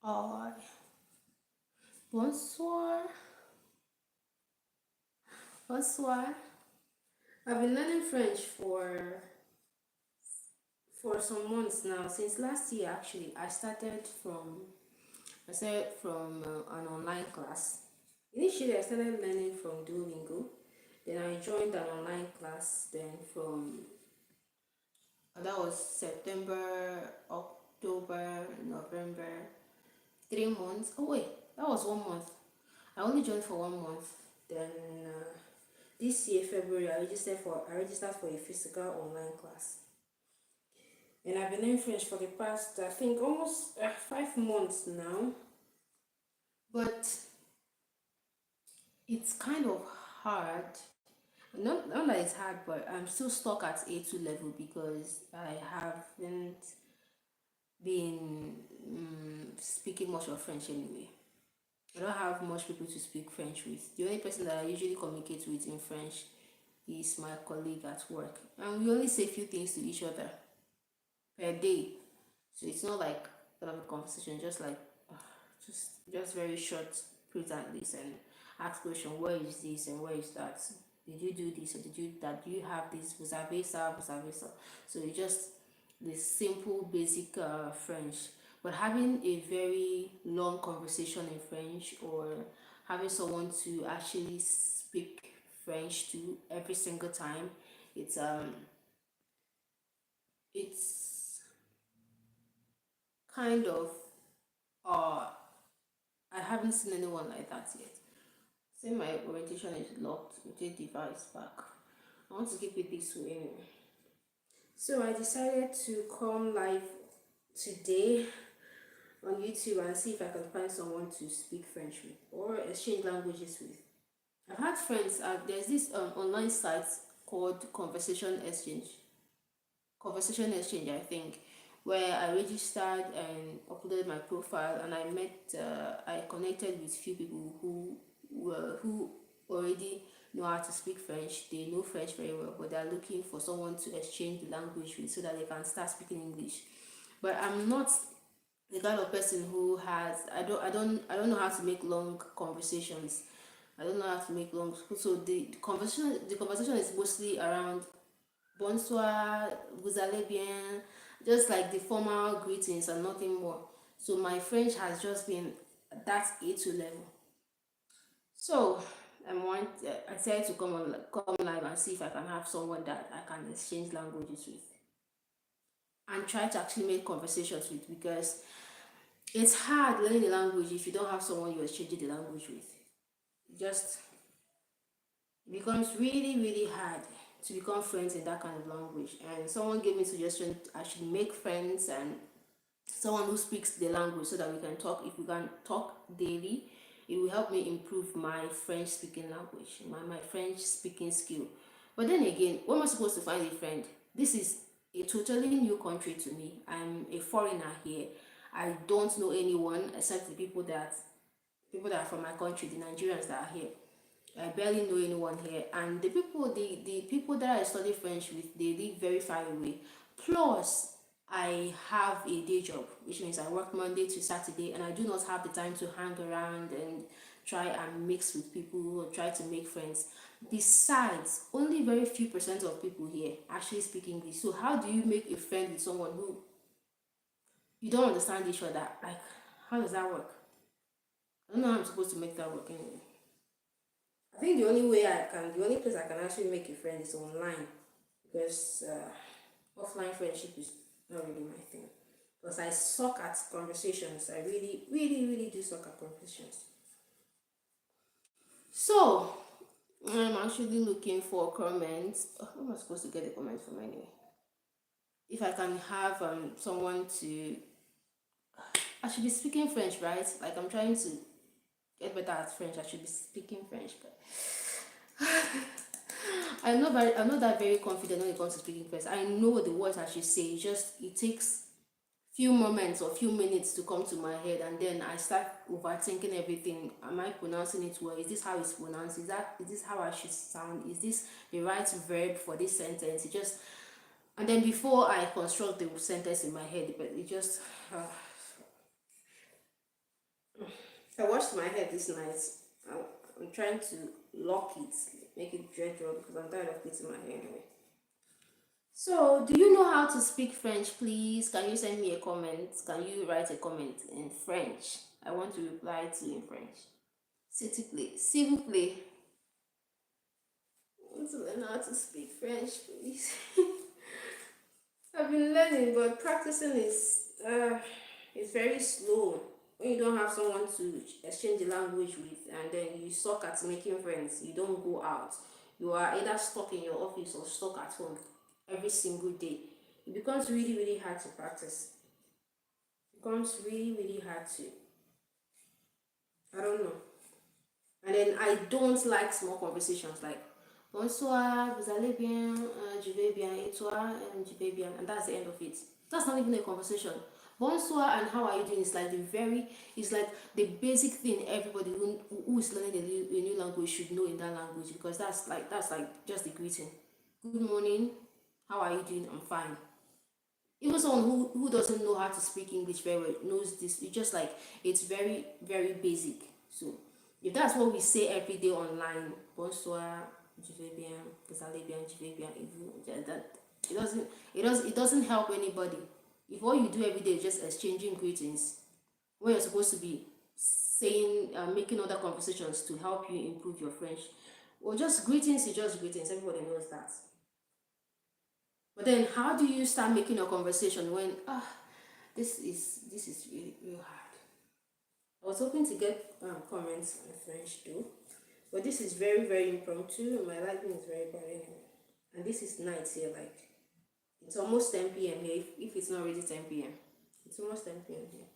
Hi, bonsoir, bonsoir. I've been learning French for some months now. Since last year, actually, I started from an online class. Initially, I started learning from Duolingo. Then I joined an online class. Then from that was September, October, November, 3 months. Oh wait, that was 1 month. I only joined for 1 month. Then this year, February, I registered for a physical online class. And I've been learning French for the past, I think, almost 5 months now. But it's kind of hard. Not that it's hard, but I'm still stuck at A2 level because I haven't been speaking much of French anyway. I don't have much people to speak French with. The only person that I usually communicate with in French is my colleague at work. And we only say a few things to each other per day. So it's not like a lot of conversation, just like uh, just very short, put and this and ask question, where is this and where is that? Did you do this or did you that? Do you have this? Vous avez ça, vous avez ça. So it's just the simple basic French. But having a very long conversation in French or having someone to actually speak French to every single time, it's um it's kind of uh I haven't seen anyone like that yet. Say my orientation is locked with a device back. I want to keep it this way anyway. So I decided to come live today on YouTube and see if I can find someone to speak French with or exchange languages with. I've had friends. There's this online site called Conversation Exchange, I think, where I registered and uploaded my profile, and I connected with few people who already know how to speak French. They know French very well, but they're looking for someone to exchange the language with so that they can start speaking English. But I'm not the kind of person who has I don't know how to make long conversations. I don't know how to make long so the conversation is mostly around bonsoir, vous allez bien, just like the formal greetings and nothing more. So my French has just been that A2 level. So I decided to come live and see if I can have someone that I can exchange languages with and try to actually make conversations with because it's hard learning the language if you don't have someone you're exchanging the language with. It just becomes really, really hard to become friends in that kind of language. And someone gave me suggestion I should make friends and someone who speaks the language so that we can talk. If we can talk daily, it will help me improve my French speaking language, my French speaking skill. But then again, what am I supposed to find a friend? This is a totally new country to me. I'm a foreigner here. I don't know anyone except the people that are from my country, the Nigerians that are here. I barely know anyone here, and the people that I study French with, they live very far away. Plus, I have a day job, which means I work Monday to Saturday, and I do not have the time to hang around and try and mix with people or try to make friends. Besides, only very few percent of people here actually speak English. So how do you make a friend with someone who you don't understand each other? Like, how does that work? I don't know how I'm supposed to make that work anyway. I think the only place I can actually make a friend is online because offline friendship is not really my thing. Because I suck at conversations. I really, really, really do suck at conversations. So, I'm actually looking for comments. Where am I supposed to get the comments from anyway? If I can have someone to. I should be speaking French, right? Like, I'm trying to get better at French. I should be speaking French, but I'm not that very confident when it comes to speaking French. I know the words I should say. It takes few moments or few minutes to come to my head, and then I start overthinking everything. Am I pronouncing it well? Is this how it's pronounced? Is this how I should sound? Is this the right verb for this sentence? And then before I construct the sentence in my head, but it just I washed my hair this night. I'm trying to lock it, make it dreadful because I'm tired of putting my hair anyway. So, do you know how to speak French, please? Can you send me a comment? Can you write a comment in French? I want to reply to you in French. S'il vous plaît. I want to learn how to speak French, please. I've been learning, but practicing is very slow. When you don't have someone to exchange the language with, and then you suck at making friends, you don't go out. You are either stuck in your office or stuck at home every single day. It becomes really, really hard to practice. It becomes really, really hard to. I don't know. And then I don't like small conversations like bonsoir, vous allez bien, je vais bien, et toi, je vais bien, and that's the end of it. That's not even a conversation. Bonsoir and how are you doing is like it's like the basic thing everybody who is learning a new language should know in that language, because that's like just the greeting. Good morning, how are you doing? I'm fine. Even someone who doesn't know how to speak English very well knows this. It's just like it's very, very basic. So if that's what we say every day online, bonsoir, je vais bien, vous allez bien, je vais bien, that it doesn't help anybody. If all you do every day is just exchanging greetings, when you're supposed to be saying, making other conversations to help you improve your French, well, just greetings is just greetings. Everybody knows that. But then, how do you start making a conversation when this is really, really hard? I was hoping to get comments on French too, but this is very, very impromptu. My lighting is very bad anyway, and this is night here. Like it's almost 10 p.m. here. If it's not already 10 p.m., it's almost 10 p.m. here.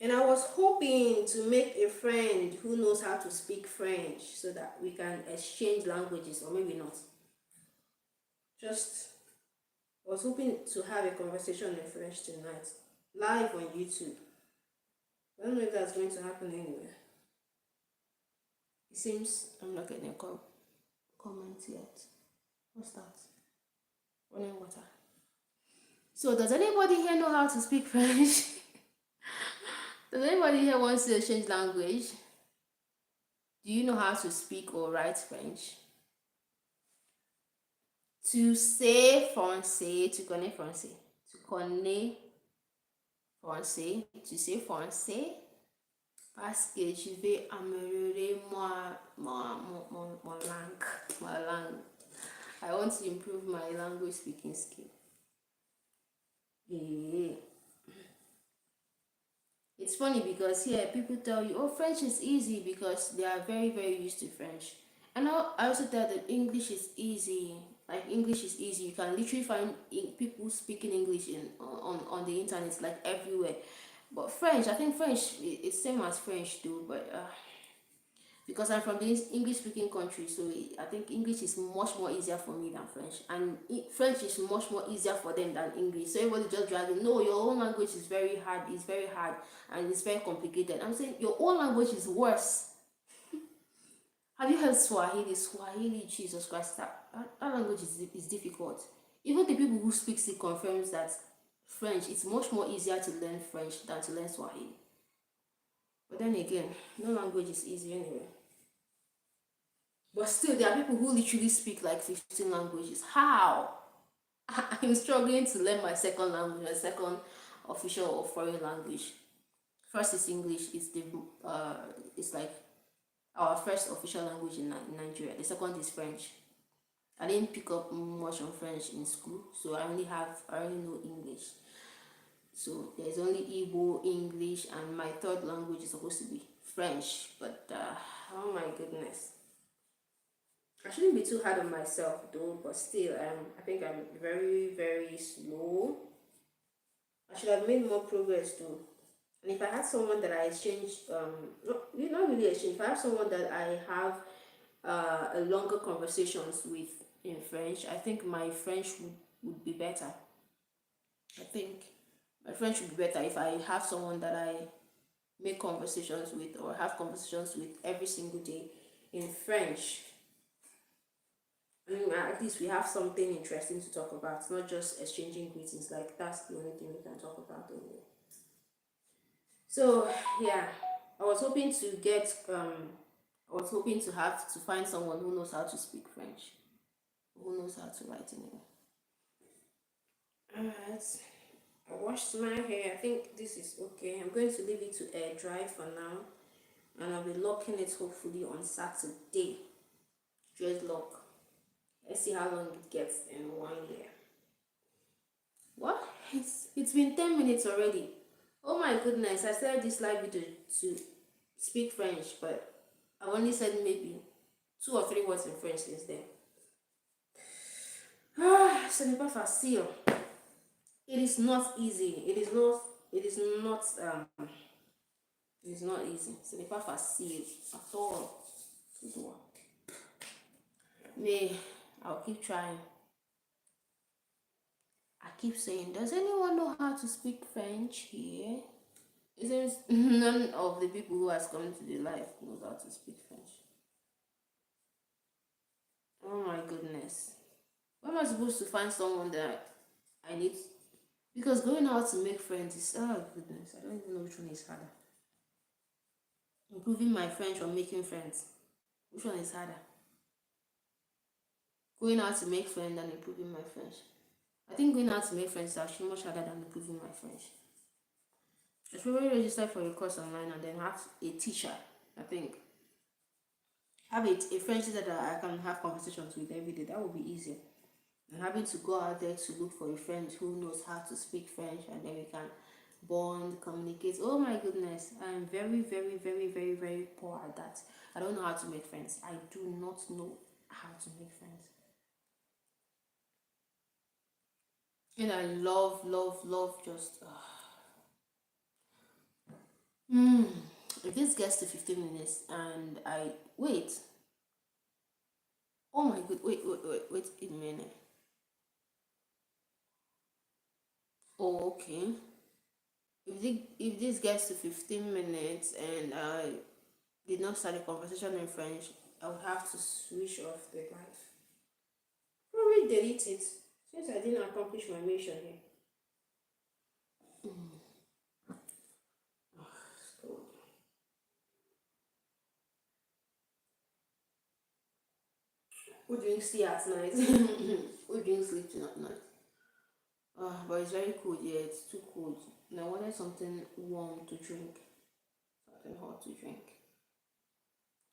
And I was hoping to make a friend who knows how to speak French so that we can exchange languages, or maybe not. Just I was hoping to have a conversation in French tonight, live on YouTube. I don't know if that's going to happen anywhere. It seems I'm not getting a comment yet. What's that? Running water. So, does anybody here know how to speak French? Does anybody here wants to exchange language? Do you know how to speak or write French? Tu sais français, tu connais français. Tu connais français, tu sais français. Parce que je vais améliorer mon langue. My langue. I want to improve my language speaking skill. Yeah. It's funny because here people tell you, oh, French is easy because they are very, very used to French. And I also tell them English is easy. Like English is easy. You can literally find people speaking English on the internet, like everywhere. But French, I think French it's same as French too, but because I'm from the English speaking country, so I think English is much more easier for me than French, and French is much more easier for them than English. So everybody just dragging, no, your own language is very hard, and it's very complicated. I'm saying your own language is worse. Have you heard Swahili? Swahili, Jesus Christ, that language is difficult. Even the people who speak it confirms that French, it's much more easier to learn French than to learn Swahili. But then again, no language is easy anyway. But still, there are people who literally speak like 15 languages. How? I'm struggling to learn my second language, my second official or foreign language. First is English. It's like our first official language in Nigeria. The second is French. I didn't pick up much on French in school, so I only know English. So there's only Igbo, English, and my third language is supposed to be French. But oh my goodness, I shouldn't be too hard on myself though. But still, I think I'm very, very slow. I should have made more progress too. And if I had someone that I exchanged, not really exchange. If I have someone that I have a longer conversations with in French, I think my French would be better. I think my French would be better if I have someone that I make conversations with or have conversations with every single day in French. I mean, at least we have something interesting to talk about. It's not just exchanging greetings. Like that's the only thing we can talk about only. So yeah, I was hoping to get I was hoping to have to find someone who knows how to speak French, who knows how to write anyway. Alright. I washed my hair. I think this is okay. I'm going to leave it to air dry for now. And I'll be locking it hopefully on Saturday. Dreadlock. Let's see how long it gets in 1 year. What? It's been 10 minutes already. Oh my goodness, I started this live video to speak French, but I only said maybe 2 or 3 words in French since then. Ah, ce n'est pas facile. It is not easy. It is not it is not easy. Ce n'est pas facile at all. Me, I'll keep trying. I keep saying, does anyone know how to speak French here? It seems none of the people who has come to the live knows how to speak French. Oh my goodness. Where am I supposed to find someone that I need? Because going out to make friends is, oh goodness, I don't even know which one is harder. Improving my French or making friends? Which one is harder? Going out to make friends and improving my French. I think going out to make friends is actually much harder than improving my French. I should probably register for a course online and then have a teacher. I think have a French teacher that I can have conversations with every day. That would be easier than having to go out there to look for a friend who knows how to speak French and then we can bond, communicate. Oh my goodness, I am very, very, very, very, very poor at that. I don't know how to make friends. I do not know how to make friends. And I love, love, love just. If this gets to 15 minutes and I wait, oh my god, wait a minute. Oh, okay. If this gets to 15 minutes and I did not start a conversation in French, I would have to switch off the live. Probably delete it since I didn't accomplish my mission here. Who drinks tea at night? Who drinks sleeping at night? But it's very cold. Yeah, it's too cold. And I wanted something warm to drink, something hot to drink.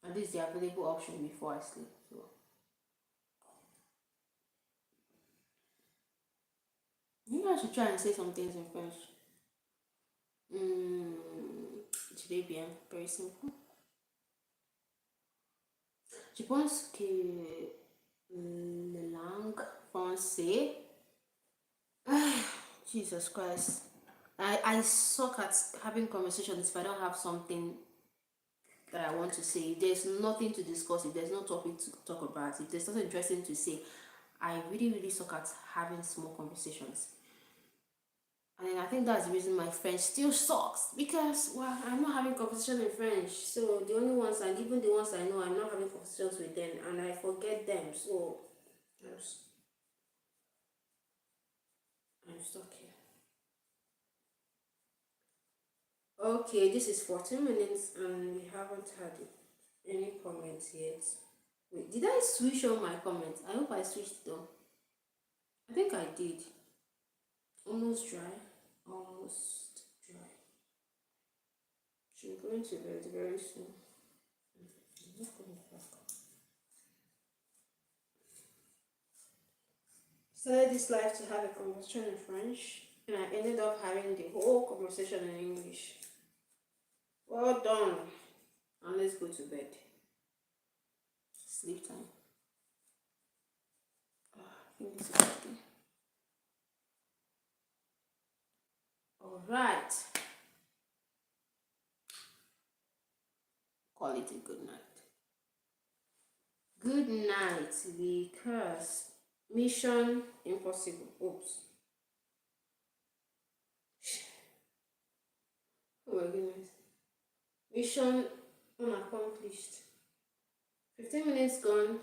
And this is the available option before I sleep. So maybe I should try and say some things in French. Je vais bien, very simple. Je pense que la langue française. Jesus Christ. I suck at having conversations if I don't have something that I want to say. If there's nothing to discuss, if there's no topic to talk about, if there's something interesting to say, I really, really suck at having small conversations. And I think that's the reason my French still sucks because, well, I'm not having conversation in French. So the only ones, and even the ones I know, I'm not having conversations with them and I forget them. So I'm stuck here. Okay, this is 14 minutes and we haven't had any comments yet. Wait, did I switch on my comments? I hope I switched them. I think I did. Almost dry. Almost dry. Should go into bed very soon. I'm not going back up. Started this live to have a conversation in French and I ended up having the whole conversation in English. Well done. And let's go to bed. Sleep time. I think this is okay. Alright. Call it a good night. Good night because mission impossible. Oops. Oh my goodness. Mission unaccomplished. 15 minutes gone,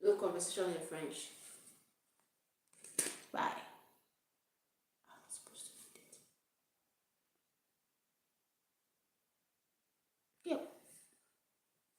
no conversation in French.